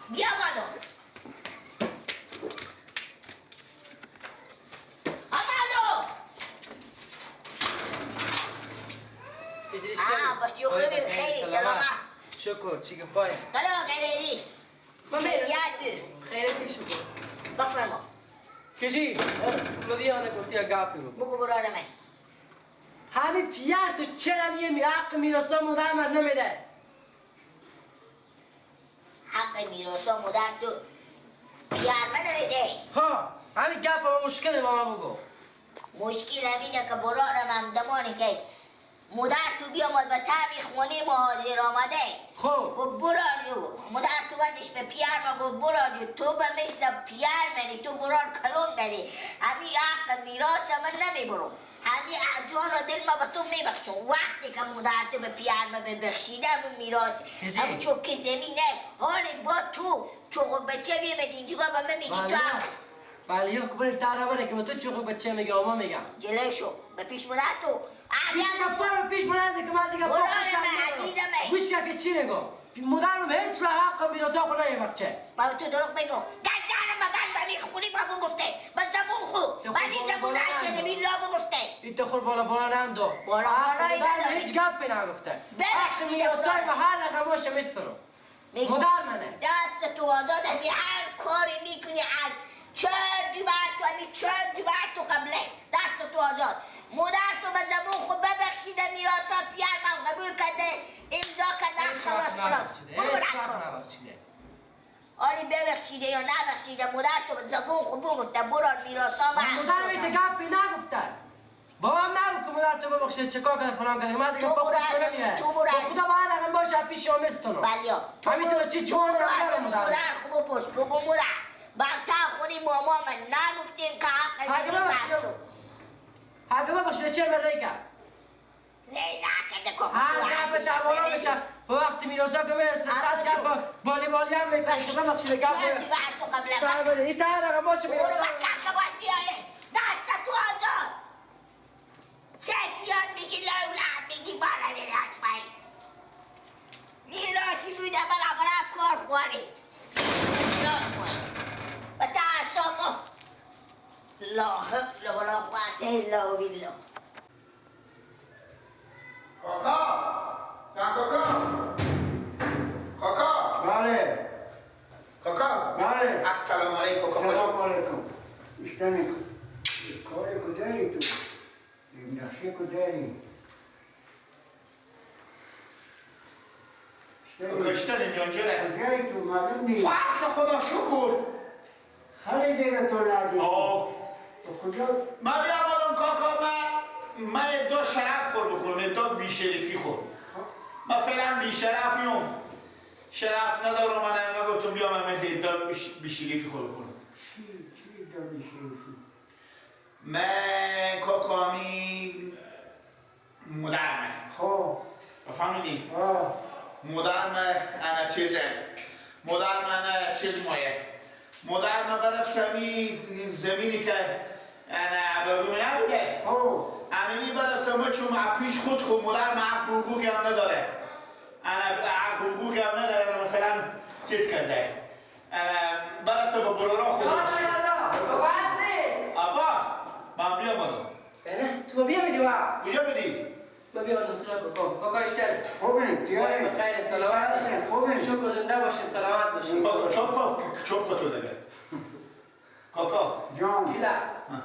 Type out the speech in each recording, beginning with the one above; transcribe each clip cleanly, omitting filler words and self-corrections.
بیا بالا. آمدو. باشی خوبی خیلی سلامت. شکر چی که پای. قرار غیری. خیریت بی. خیریت شکر. بفرما. کجی؟ مبیانه گفتی گپی بگو براره من. همین پیار تو چرا میه حق میراثا مادر من نمیده؟ حق میراثا مادر تو پیار من نمیده. ها همین گپ با مشکل با ما بگو. مشکل همینه که برارم هم زمانی که مادر تو بیامد به تعمی خونه مهاجر آمده. خب گفت براریو مادر تو بردش به پیار ما گفت براریو تو به مثل پیار منی تو برار کلون داری همین حق میراث من نمیبرم همین جان و دل ما به تو میبخشم وقتی که مادر تو به پیار ما ببخشیده همون میراث همون چوک زمینه حالی با تو چوک بچه بیمد اینجا به من میگی تو حق بله یا کبری تاره که من تو چوک بچه میگه آما میگم جلوی شو به پیش مادر تو برو پیش منازه که من دیگه گوش که چی نگو مادرم هیچ وقت حق میراثا خود نمیبخشه ما تو دروغ بگو گردن ما من میخونی بابو گفته با زبون خو من این زبون عشق نمی لابو گفته این تو خور بالا نمدو بالا این نداری هیچ گپی نگفته ببخشید میراثای ما هر رقماش میسترو مادر منه دست تو آزاد همی هر کاری میکنی از چند دوبار تو همی چند دوبار تو قبله دست تو آزاد مادر تو به زبون خود ببخشیده میراثا پیار من قبول کرده امضا کرده خلاص برو برک کن آلی ببخشیده یا نبخشیده مادر تو به زبون خود بگفته برار میراثا من مادر میته گپی نگفتن بابام نگو که مادر تو ببخشه چکار کنه فلان کنه من از اینکه بخوش کنمیه خدا باید اقل باشه پیش شما مستونو بلیا همین تو چی جوان رو ندارم مادر خوب پرس بگو مادر تا خونی ماما من نگفتیم که حق نمی بخشو حق ببخشیده چه مره کرد؟ نه نکرده که هر گپ دوانا بشه به وقتی میراسا که برسه ساز گپ بالی هم میکنه که ببخشیده گپ چند دیگر تو قبل سر بده این تر رقم باشه برو بکر باستی آره دست تو آزاد چه دیان میگی لولت میگی بالا میراث پای میراثی بوده برابر کار خوری میراث پای و تعصامو لا حول ولا قوة الا بالله کاکا سن کاکا بله کاکا بله السلام علیکم سلام علیکم اشتنی کاری کداری تو نقشه کداری کشتن جانجره کجایی تو معلوم نیست فصل خدا شکر خیلی دیگه تو ندید تو کجا من بیامدم کاکا من دو شرف خور بکنم دو بیشرفی خور من فعلا بیشرفیم شرف ندارم من گفتم بیام من دو بیشرفی خور بکنم چی داری شریفی من کاکامی مدرمه خب فهمیدی؟ مدرمه انا چیزه مدرمه انا چیز مایه مدرمه برفتمی زمینی که انا عبابی نبوده امینی برفتم چون پیش خود مدرمه عقلگو که هم نداره انا عقلگو که هم نداره مثلا چیز کرده انا برفتم با برورا خود عباس من بیامدم نه تو بیا میدی با کجا بدی؟ من بیامدم سلام کاکا اشتر خوبه تیاره خیر سلامت خوبه شکر زنده باشی سلامت باشی کاکا چوب تو دیگه کاکا جان دیده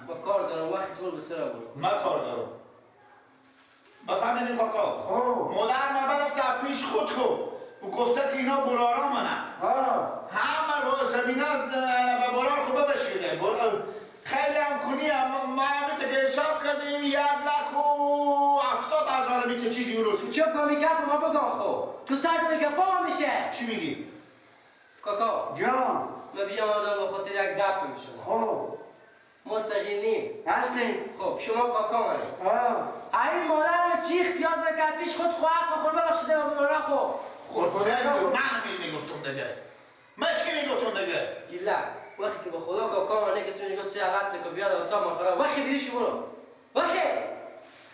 با کار دارم وقت طول به سر برو من کار دارم بفهمیدی کاکا مادر من برفته پیش خود و گفته که اینا برارا منه همه با زمینه به برار خوبه بشیده خیلی هم کنی ما همیته که حساب کردیم 1,70,000 میته چیزی اون روز چه کامی گپ ما بگم خب تو سر میگه پا میشه چی میگی؟ کاکا جان من بیام آدم به خاطر یک گپ میشه خب ما سقیلیم هستیم خب شما کاکا منی این مادرم چی اختیار داره که پیش خود خواهد خود ببخشیده و براره خب خود من میگفتم دیگه من چی میگفتم دیگه؟ ایلا وقتی که به خدا کاکا منه که تو اینجا سیالت که بیاد اصلا مخورا وقتی بیدیشی برو وقتی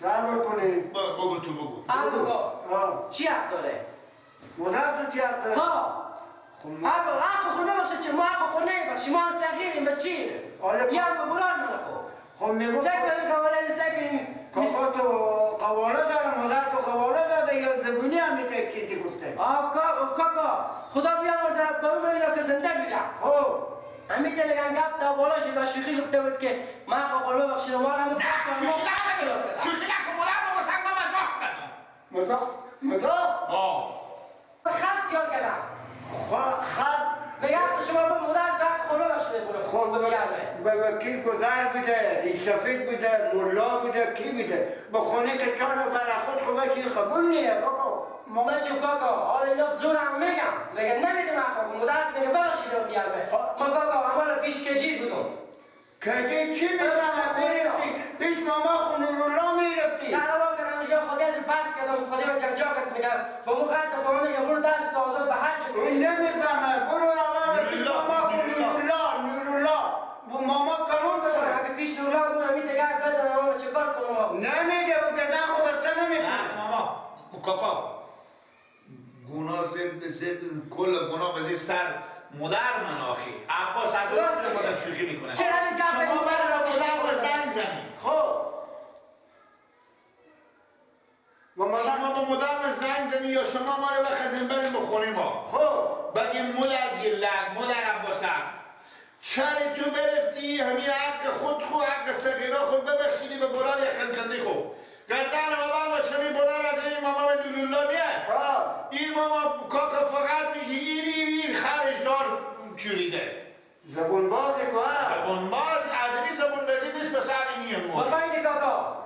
صبر کنی. بگو تو بگو. بگو چی حق داره؟ مادر تو چی حق داره؟ ها حق خود نباشه چه ما حق خود نمیبخشی ما هم صغیریم به چی؟ یا به بران من خب میگو سکر این قواله سکر کاکا تو قواله داره مادر تو قواله داده یا زبونی هم میگه چیزی گفته کاکا خدا بیامرزه به اون اینا که زنده بیدم خب همین میگن گپ تا بالا شد و شوخی گفته بود که من حق قول ببخشید ما هم شوخی نکن مادر بگو تنگ ما مزاق کنم. مزاق؟ خط یاد کردم خط بگم شما با مادر تو حق قول ببخشید خب به وکیل گذر بوده ریشسفید بوده ملا بوده کی بوده به خونه که 4 نفر خود خوبه چی قبول نیه کاکا من چه کاکا حالا اینا زورم میگم نمیدونم کاکا مادرت میگه ببخشید و بیارمه من کاکا عمال پیش کجید بودم کجید چی میفهمه میرفتی پیش ماما خونورالله میرفتی دعوا کردم میگم خودی از بس کردم خودی من جاکت میگم با مو خط خواهم میگم برو دست تو آزاد به هر جا اون نمیفهمه برو اول پیش ماما نورالله با ماما کلون کنه اگه پیش نورالله بودم این دیگه بزنم اما چه کار کنم نمیگه او که نه خوبسته نمیکنه نه ماما کاکا گناه زد کل گناه بزیر سر مادر من آخی عباس عباس مادر شوخی میکنه چرا این گپ شما برای مادر به زنگ زنید خب شما با مادر به زنگ زنید یا شما ما رو بخزین بریم به خونه ما خب بگیم مادر گلک مادر عباسم چرا تو برفتی همین حق خود حق سقینا خود ببخشیدی به بران یخنکنده خود گردن بابا با شمی بران از این ماما به دلولا نیه این ماما کاکا فقط میگی این خرش دار چوریده زبون بازی که زبون باز از این زبون بازی نیست پس این میه مو بفهمیدی کاکا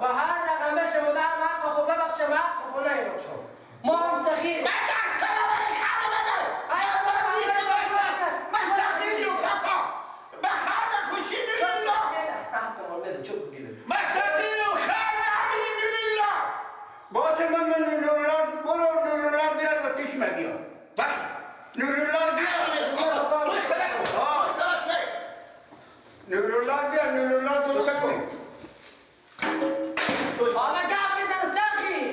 با هر رقم بشه مادر حق خود ببخشه حق خود نمیبخشم ما هم صغیر من دستم به خاله بده من صغیریم کاکا به خاله خوشی دلولا من صغیریم خاله نمیدیم دلولا باشه من نورالله برو نورالله بیار و پیش مگیار نورالله بیار نورالله درست کن حالا گپ بزن سخی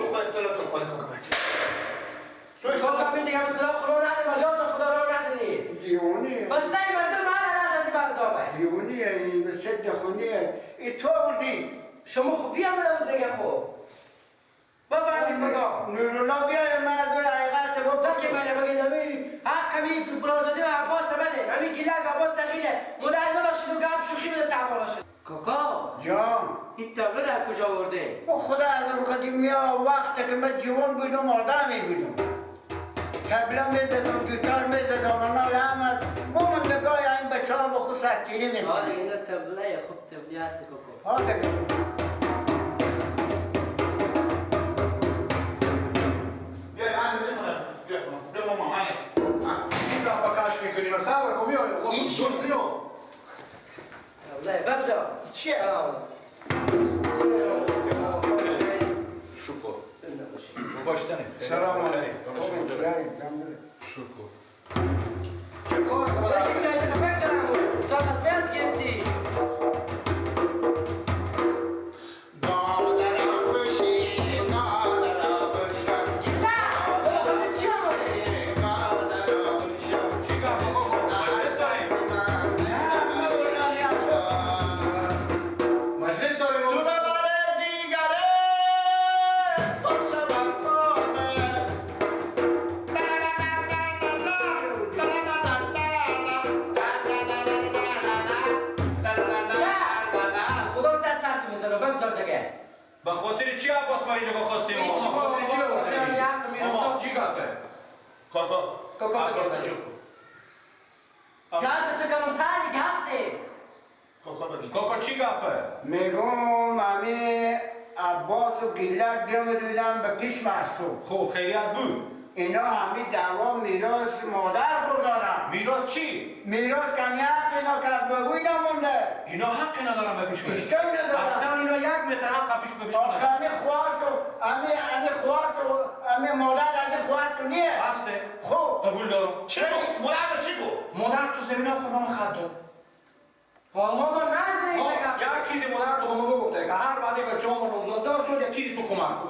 کاکا می دیگه مثلا خدا نده و یاد خدا را ندنی دیونی بس تایی مردم من از این بازابه دیونیه این به سد خونیه این تو بودی شما خوب بیامده بود دیگه خوب بفهمید کاکا نورالله بیار من از دوی حقیقت تا که بله بگه نمی حق کمی بلازاده و عباس بده نمی گیلک عباس سقیله مادر ببخشید و گپ شوخی بده تعبالا شد کاکا جان این تبله در کجا آورده؟ او خدا از اون قدیمی ها وقتی که من جوان بودم آدمی بودم تبله میزدم گیتار میزدم اما هم از بومندگاه این بچه ها با خود سرچینی میکنم آده اینا تبله خوب تبله هست کاکا ها دیگه بگذار چیه؟ شکر باشتنی سلام علیکم شکر باشه که بگذارم تو از بیاد گرفتی به خاطر چی عباس مریض با خواستیم ما؟ چی خاطر چی آوردی؟ ماما چی گفته؟ کاکا گفت تو کلمتاری گفته کاکا چی گفته؟ میگم امی عباس و گلک بیامده بودن به پیش محصول خب خیریت بود اینا همی دعوا میراث مادر خود دارن میراث چی؟ میراث کمی حق اینا که بگوی نمونده اینا حقی ندارن به پیش بشن اشکال ندارن اصلا اینا 1 متر حق پیش بشن آخه همی خوار تو همی مادر از خوار تو نیه هسته؟ خوب قبول دارم چی گو؟ مادر چی گو؟ مادر تو زمین ها فرمان خط داد ماما نزنه این یک یک چیزی مادر تو به ما گفته که هر بعدی بچه ما نوزاد دار شد یک چیزی تو کمک کن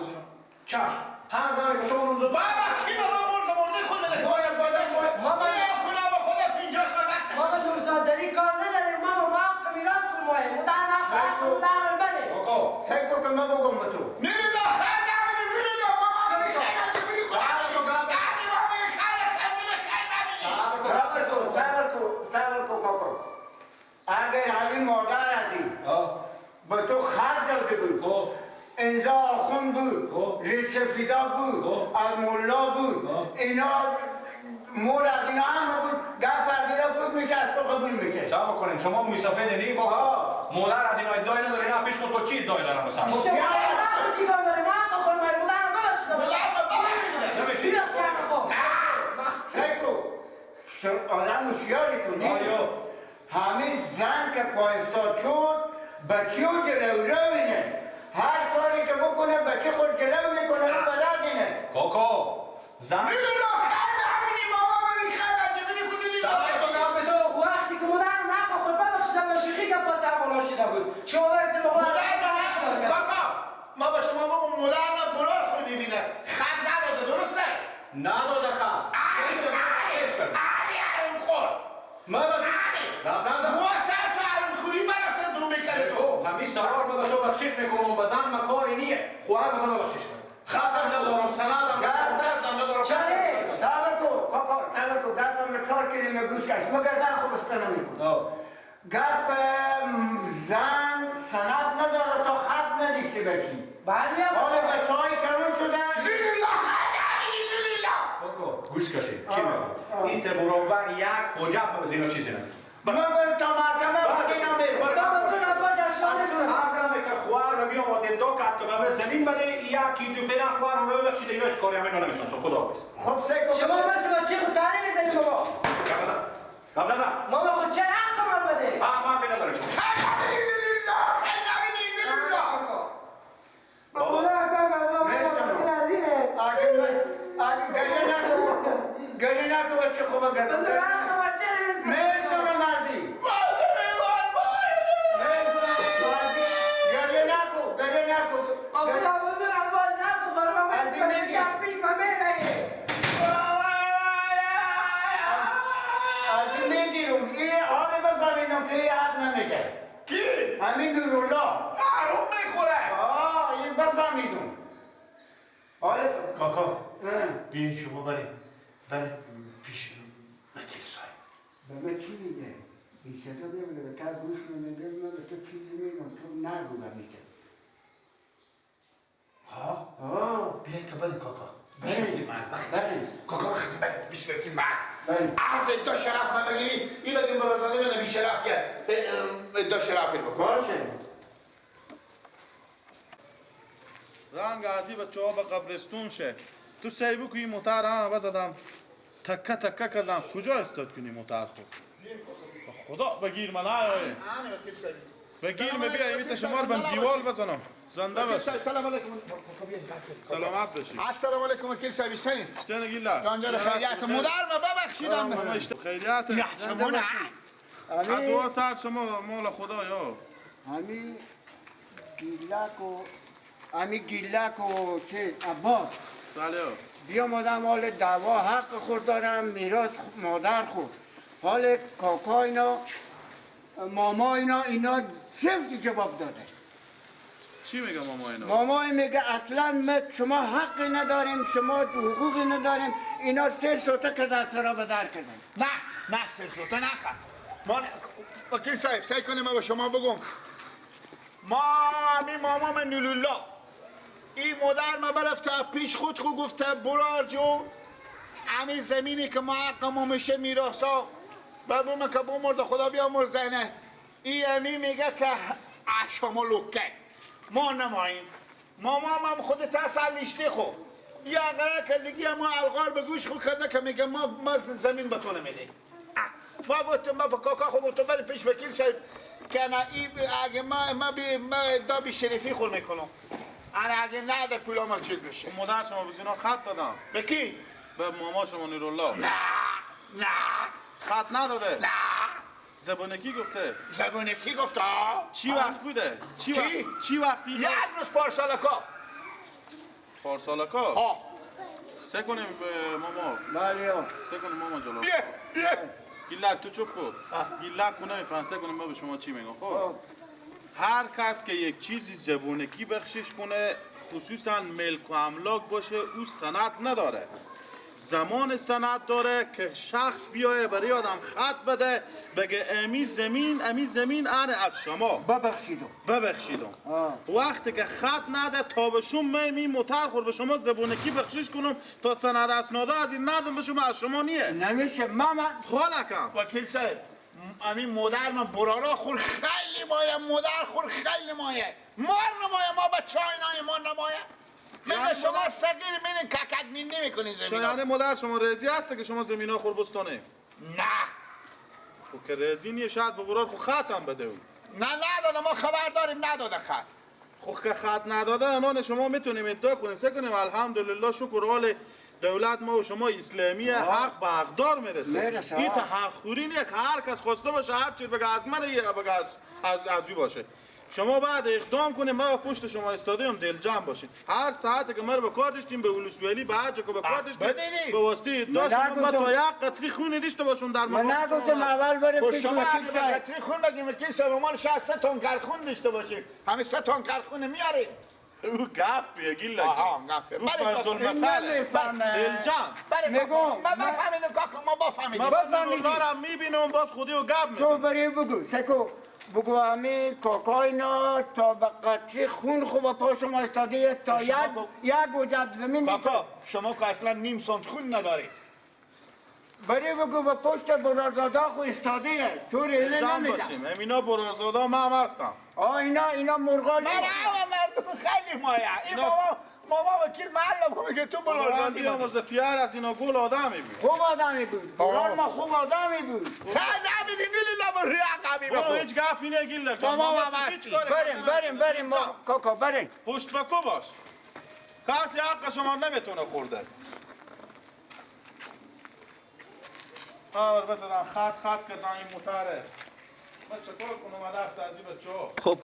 چشم هر دمی که شما نوزاد بابا کی بابا مرده خود بده باید ماما کلا با خود 50 سال ماما تو مصادری کار نداری ماما ما حق میراث کن ماه مدر نخواهد مدر بده آقا سیکو که ما بگم به تو میری لا خیلی نمیدی میری لا ماما میخواد تو بگی خود دادی ماما خیلی کردی میخواد صبر کو کاکا اگر همین مادر هستی به تو خط داده بود اینجا آخون بود ریش فیدا بود از مولا بود اینا مول از اینا همه بود گپ از اینا بود میشه از تو قبول میشه صبر کنین شما مسافر نیم آقا مادر از اینا ادعای نداره نه پیش خود چی ادعای دارم مثلا شما چی کار داری ما حق خود ماه مدر ببخشید نمیشه سیکو آدم هوشیاری تو نی همین زن که پایستاد شد بچه و جلو روینه هر کاری که بکنه بچه خود جلو میکنه و بلد اینه کاکا زن میری لا خیلی همینی ماما ولی خیلی عجبینی خودی وقتی که مدر نقا خود ببخشیدم به شیخی که با تقبل شده بود شما وقتی به خود کاکا ما با شما بگم مدر ما برار خود ببینه خط نداده درسته؟ نداده خواهد علی عرم خور موسر تو عرم خوری برفتن دو میکنه تو همین سرار من به تو بخشش میکنم به زن من کاری نیه خواهد من به بخشش کنم خطم ندارم سندم ندارم چاره صبر کو کاکا صبر کو گپ 4 کلمه گوش کش مگر زن خوب استنا میکنه گپ زن سند نداره تا خط ندیشته بشی بله حالا بچه های کلون شدن لیلیلا خیلی لیلیلا کاکا گوش کشید چی میگم این تبرانور یک حجب به زینا چیزی نمید من تا محکمه خودی نمیرم دا مسئول عباس اشوان نیستم آدمی که خوار رو بیام و دو کت که به زمین بده یکی دو پیدن خوار رو ببخشید اینا هیچ کاری همین رو نمیشناسم خدا حافظ خب سیکو شما مثل بچه خود تاری میزنید شما گپ نزن ماما خود چه حق من بده من بی نداره شما خیلی لیلیلا خیلی لیلیلا گریه نکو بچه خوبه گریه میستم مردی گریه نکو از این میگیرم این حالی بفهمیدم که این حق نمیگه کی؟ همین نورالله عروم میخوره این بفهمیدم حالا کاکا بیایی شما بریم پیش وکیل صاحب به من چی میگه؟ این صدا بیمونه به تا گوش نمیده من به تو چیزی میگم تو نگو به میگه بیایی که بریم کاکا بریم کاکا خیلی بریم پیش وکیل مرد بریم عرض دا شرف من بگیری این بگیم برازانه من بی شرفیه دا شرفی بکن باشه رنگ ازی بچه ها به قبرستون شه تو سیبو که این موتر هم بزدم تکه تکه کردم کجا استاد کنی موتر خود خدا بگیر من آیه بگیر می بیا ایمیت شما رو بم دیوال بزنم زنده بس سلام علیکم سلامت بشی السلام علیکم وکیل صاحب اشتنی اشتنه گیلا جانجال خیلیت مدر ما ببخشیدم خیلیت شما نه دو ساعت شما مال خدا یا همین گیلک و چه عباس بله بیا مادم حال دعوا حق خود دارم میراث مادر خود حال کاکا اینا ماما اینا سفت جواب داده چی میگه ماما اینا؟ ماما میگه اصلا شما حقی نداریم شما حقوقی نداریم اینا 3 سوته که دست را به در کردن نه سرسلطه نکن وکیل صاحب سعی کنیم ما به شما بگم همین ماما من نولولا این مادر ما برفته پیش خود گفته برار جو همین زمینی که ما حقمو میشه میراثا ببومه که بمرد خدا بیامرد زنه این امی میگه که شما لکه ما نماییم ماما هم خود تسلیشتی خود یا اگر که دیگه ما الغار به گوش خود کرده که میگه ما زمین به تو نمیدیم ما گفتم ما به کاکا خود گفتم بری پیش وکیل صاحب که نه اگه ما ادعا بی شریفی خود میکنم اگه نه در پولا ما چیز بشه مادر شما به زینا خط دادم به کی؟ به ماما شما نیرالله نه خط نداده نه زبونکی گفته. زبونکی گفته ها؟ چی وقت بوده؟ چی وقتی؟ یک روز پارسالکا. پارسالکا؟ ها. سه کنیم ماما. بله سه کنیم ماما جلو. بیا. گیلک تو چوب کن. گیلک کنه فرانسه کنیم ما به شما چی میگم. خب هر کس که یک چیزی زبونکی بخشش کنه خصوصا ملک و املاک باشه او سند نداره. زمان سند داره که شخص بیایه برای آدم خط بده بگه امی زمین آره از شما ببخشیدم. وقتی که خط نده تا به شما می موتر خور به شما زبونکی بخشش کنم تا سند اسناده از این ندم به شما از شما نیه نمیشه ماما خالکم. وکیل صاحب همین مادر ما برارا خور خیلی مایه مادر خور خیلی مایه مار نمایه ما با چای نای ما نمایه من شما صغیر من ککک نمی کنین زمین یعنی مادر شما رزی هسته که شما زمین ها خوربستانه؟ نه خب که رزی نیه شاید به برار خود خط هم بده او. نه نداده ما خبر داریم نداده خط. خب که خط نداده انان شما میتونیم ادعا کنیم سه کنیم الحمدلله شکر حال دولت ما و شما اسلامی حق به حقدار میرسه. این تا حق خوری نیه که هر کس خواسته باشه هر چیز بگه از من یا بگه از او باشه. شما بعد اقدام کنیم ما پشت شما استادیم دل جمع باشید. هر ساعتی که ما رو به کار داشتیم به ولسوالی به هر جا که به کار داشتیم به واسطه داشتیم ما تا یک قطری خون داشته باشون در من نگفتم اول بریم پیش شما وکیل اگه صاحب قطری خون بگیم وکیل صاحب ما 3 تن خون داشته باشیم همه 3 تن خون میاریم. او گپ گیل آها گپ او فرض المثل دل جمع میگم ما بفهمیدم کاکا ما بفهمیدیم. ما بفهمیدم میبینم باز خودی و گپ میزنم. تو بری بگو سکو بگو همه کاکای نا تا به قطری خون خوب پا شما استاده تا یک گوجب زمین کاکا شما که اصلا نیم سانت خون ندارید. بری بگو به پشت برازاده خو استاده تو ریله جمع نمیدم باشیم امینا برازادا ما هم هستم. اینا مرغال من همه مردم خیلی مایه این ماما وکیل محل میگه تو برازادی مرز پیار از اینا گل آدمی بود. خوب آدمی بود برال ما خوب آدمی بود خیلی نبیدی نیلی نبری عقبی برو بخور. هیچ گپی نگیل لکن. ماما هم هستی. بریم ما کاکا بریم پشت بکو باش. کسی حق شما نمیتونه خورده. بس دادم خط کردن این موتره. من چطور کنم دست از این بچه ها؟ خب